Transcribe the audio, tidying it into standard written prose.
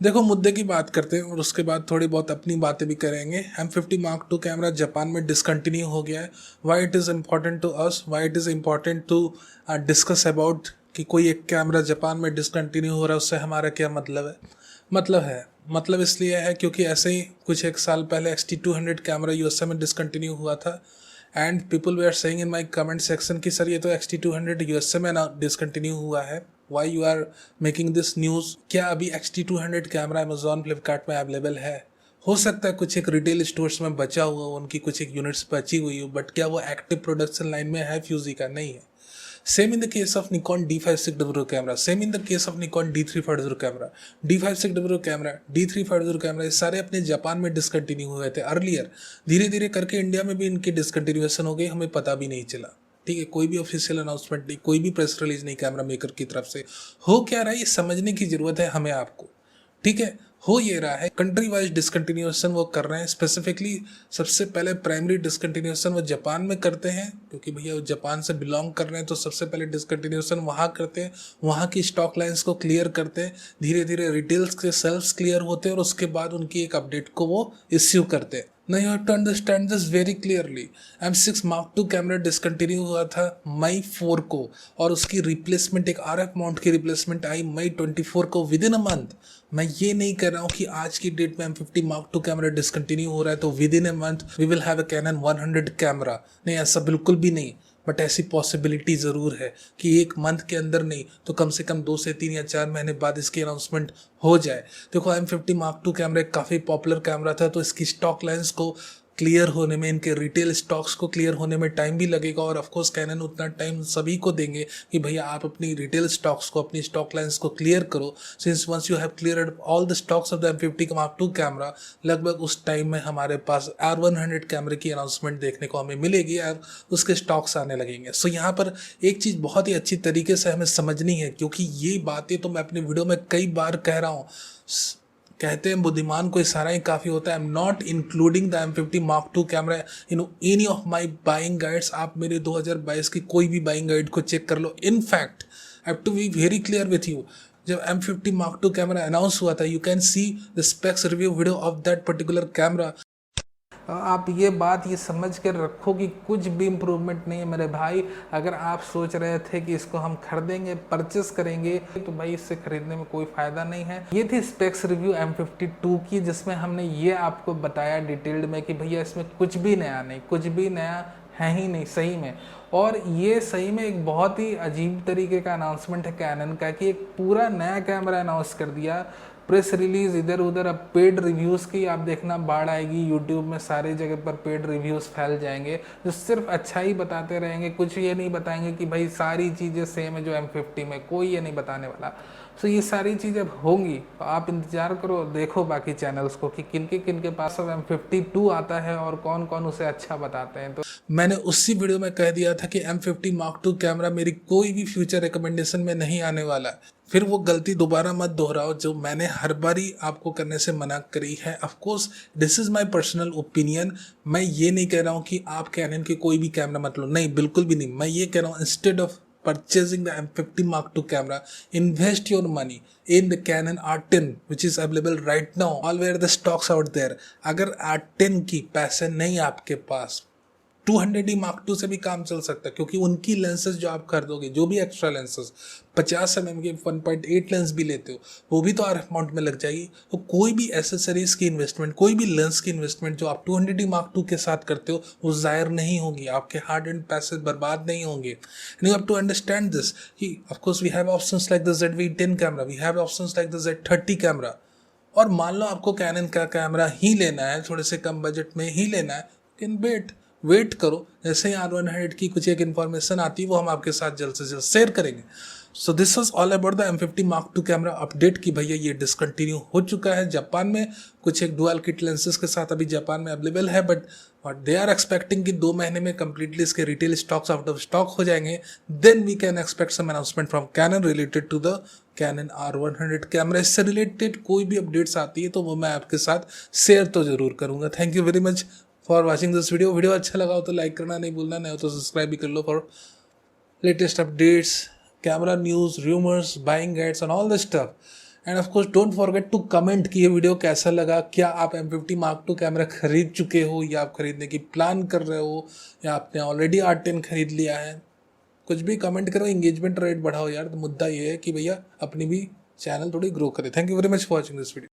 देखो, मुद्दे की बात करते हैं और उसके बाद थोड़ी बहुत अपनी बातें भी करेंगे। M50 Mark II camera Japan में डिसकंटिन्यू हो गया है। Why it is important to us, why it is important to discuss about कि कोई एक कैमरा जापान में डिसकंटिन्यू हो रहा है, उससे हमारा क्या मतलब है। मतलब इसलिए है क्योंकि ऐसे ही कुछ एक साल पहले X-T200 कैमरा यूएसए में डिसकंटिन्यू हुआ था। And people they are saying in my comment section कि सर ये तो X-T200 यूएसए में ना डिसकंटिन्यू हुआ है, why you are making this news. क्या अभी X-T200 कैमरा अमेजोन फ्लिपकार्ट में अवेलेबल है? हो सकता है कुछ एक रिटेल स्टोर्स में बचा हुआ हो, उनकी कुछ एक यूनिट्स बची हुई हो, बट क्या वो एक्टिव प्रोडक्शन लाइन में है फ्यूजी का? नहीं है। Same in the case of Nikon D5600 camera. Same in the case of Nikon D350 camera. D5600 camera, D350 camera, ये सारे अपने जापान में डिसकंटिन्यू हुए थे अर्लियर। धीरे धीरे करके इंडिया में भी इनकी डिसकंटिन्यूएशन हो गई, हमें पता भी नहीं चला। ठीक है, कोई भी ऑफिशियल अनाउंसमेंट नहीं, कोई भी प्रेस रिलीज नहीं कैमरा मेकर की तरफ से। हो क्या रहा है ये समझने की जरूरत है हमें आपको। ठीक है, हो ये रहा है कंट्री वाइज डिसकंटिन्यूएशन वो कर रहे हैं। स्पेसिफिकली सबसे पहले प्राइमरी डिसकंटिन्यूएशन वो जापान में करते हैं, क्योंकि भैया वो जापान से बिलोंग कर रहे हैं, तो सबसे पहले डिसकंटिन्यूएशन वहाँ करते हैं, वहाँ की स्टॉक लाइंस को क्लियर करते हैं। धीरे धीरे रिटेल्स के सेल्स क्लियर होते हैं और उसके बाद उनकी एक अपडेट को वो इश्यू करते हैं। Now you have to understand this very clearly. M6 Mark II camera discontinue हुआ था मई 4 को, और उसकी रिप्लेसमेंट एक RF माउंट की रिप्लेसमेंट आई मई 24 को, विद इन अ मंथ। मैं ये नहीं कह रहा हूँ कि आज की डेट में M50 Mark II camera discontinue हो रहा है तो within a month we will have a Canon 100 camera. नहीं, ऐसा बिल्कुल भी नहीं। बट ऐसी पॉसिबिलिटी ज़रूर है कि एक मंथ के अंदर नहीं तो कम से कम 2 से 3 या 4 महीने बाद इसकी अनाउंसमेंट हो जाए। देखो, M50 Mark II कैमरा एक काफ़ी पॉपुलर कैमरा था, तो इसकी स्टॉक लाइंस को क्लियर होने में, इनके रिटेल स्टॉक्स को क्लियर होने में टाइम भी लगेगा। और ऑफकोर्स कैनन उतना टाइम सभी को देंगे कि भैया आप अपनी रिटेल स्टॉक्स को, अपनी स्टॉक लाइंस को क्लियर करो। Since once you have cleared all the stocks of the M50 Mark II camera, लगभग उस टाइम में हमारे पास R100 कैमरे की अनाउंसमेंट देखने को हमें मिलेगी और उसके स्टॉक्स आने लगेंगे। सो यहाँ पर एक चीज़ बहुत ही अच्छी तरीके से हमें समझनी है, क्योंकि ये बातें तो मैं अपनी वीडियो में कई बार कह रहा हूँ। कहते हैं बुद्धिमान को इशारा ही काफ़ी होता है। I am not including the M50 Mark II camera in any of my buying guides. आप मेरे 2022 की कोई भी बाइंग गाइड को चेक कर लो। In fact I have to be very clear with you, जब M50 Mark II camera announce हुआ था, you can see the specs review video of that particular camera. आप ये बात ये समझ कर रखो कि कुछ भी इम्प्रूवमेंट नहीं है मेरे भाई। अगर आप सोच रहे थे कि इसको हम खरीदेंगे, परचेस करेंगे, तो भाई इससे खरीदने में कोई फ़ायदा नहीं है। ये थी स्पेक्स रिव्यू M52 की, जिसमें हमने ये आपको बताया डिटेल्ड में कि भैया इसमें कुछ भी नया नहीं, कुछ भी नया है ही नहीं सही में। और ये सही में एक बहुत ही अजीब तरीके का अनाउंसमेंट है कैनन का कि एक पूरा नया कैमरा अनाउंस कर दिया। प्रेस रिलीज इधर उधर, अब पेड रिव्यूज़ की आप देखना बाढ़ आएगी। यूट्यूब में सारे जगह पर पेड रिव्यूज़ फैल जाएंगे जो सिर्फ अच्छा ही बताते रहेंगे, कुछ ये नहीं बताएंगे कि भाई सारी चीज़ें सेम है जो M50 में, कोई ये नहीं बताने वाला। तो ये सारी चीज़ें अब होंगी, तो आप इंतज़ार करो, देखो बाकी चैनल्स को कि किन के पास अब M52 आता है और कौन कौन उसे अच्छा बताते हैं। तो मैंने उसी वीडियो में कह दिया था कि M50 Mark II कैमरा मेरी कोई भी फ्यूचर रिकमेंडेशन में नहीं आने वाला। फिर वो गलती दोबारा मत दोहराओ जो मैंने हर बारी आपको करने से मना करी है। Of course this is my personal opinion. मैं ये नहीं कह रहा हूँ कि आप कैनन के कोई भी कैमरा मत लो, नहीं बिल्कुल भी नहीं। मैं ये कह रहा हूँ instead of purchasing the M50 Mark II camera, invest your money in the Canon R10 which is available right now, all where the stocks out there। अगर R10 की पैसे नहीं आपके पास, 200D Mark II से भी काम चल सकता है, क्योंकि उनकी लेंसेज जो आप खरीदोगे, जो भी एक्स्ट्रा लेंसेज 50mm के 1.8 लेंस भी लेते हो, वो भी तो RF माउंट में लग जाएगी। तो कोई भी एसेसरीज की इन्वेस्टमेंट, कोई भी लेंस की इन्वेस्टमेंट जो आप 200D Mark II के साथ करते हो, वो ज़ाहिर नहीं होगी, आपके हार्ड एंड पैसे बर्बाद नहीं होंगे। You have to understand this कि of course we have options like the ZV-10 camera, we have options like the Z30 camera. और मान लो आपको कैनन का कैमरा ही लेना है, थोड़े से कम बजट में ही लेना है, कैन वेट करो। जैसे ही R100 की कुछ एक इन्फॉर्मेशन आती है वो हम आपके साथ जल्द से जल्द शेयर करेंगे। So this was all about the M50 Mark II camera update की भैया ये डिसकंटिन्यू हो चुका है जापान में। कुछ एक डुअल किट लेंसेज के साथ अभी जापान में अवेलेबल है, बट दे आर एक्सपेक्टिंग कि 2 महीने में कंप्लीटली इसके retail stocks out of stock हो जाएंगे। Then we can expect some announcement from Canon related to the Canon R100 camera. इससे रिलेटेड कोई भी अपडेट्स आती है तो वो मैं आपके साथ शेयर तो जरूर करूँगा। Thank you very much for watching this video अच्छा लगा हो तो लाइक करना नहीं भूलना, नहीं हो तो सब्सक्राइब भी कर लो for latest updates, camera news, rumours, buying guides and all this stuff. And of course don't forget to comment कि ये वीडियो कैसा लगा, क्या आप M50 Mark II कैमरा खरीद चुके हो या आप खरीदने की प्लान कर रहे हो या आपने ऑलरेडी R10 खरीद लिया है। कुछ भी कमेंट करो, इंगेजमेंट रेट बढ़ाओ यार। तो मुद्दा ये है कि भैया अपनी भी चैनल थोड़ी ग्रो करे। Thank you very much for watching this video.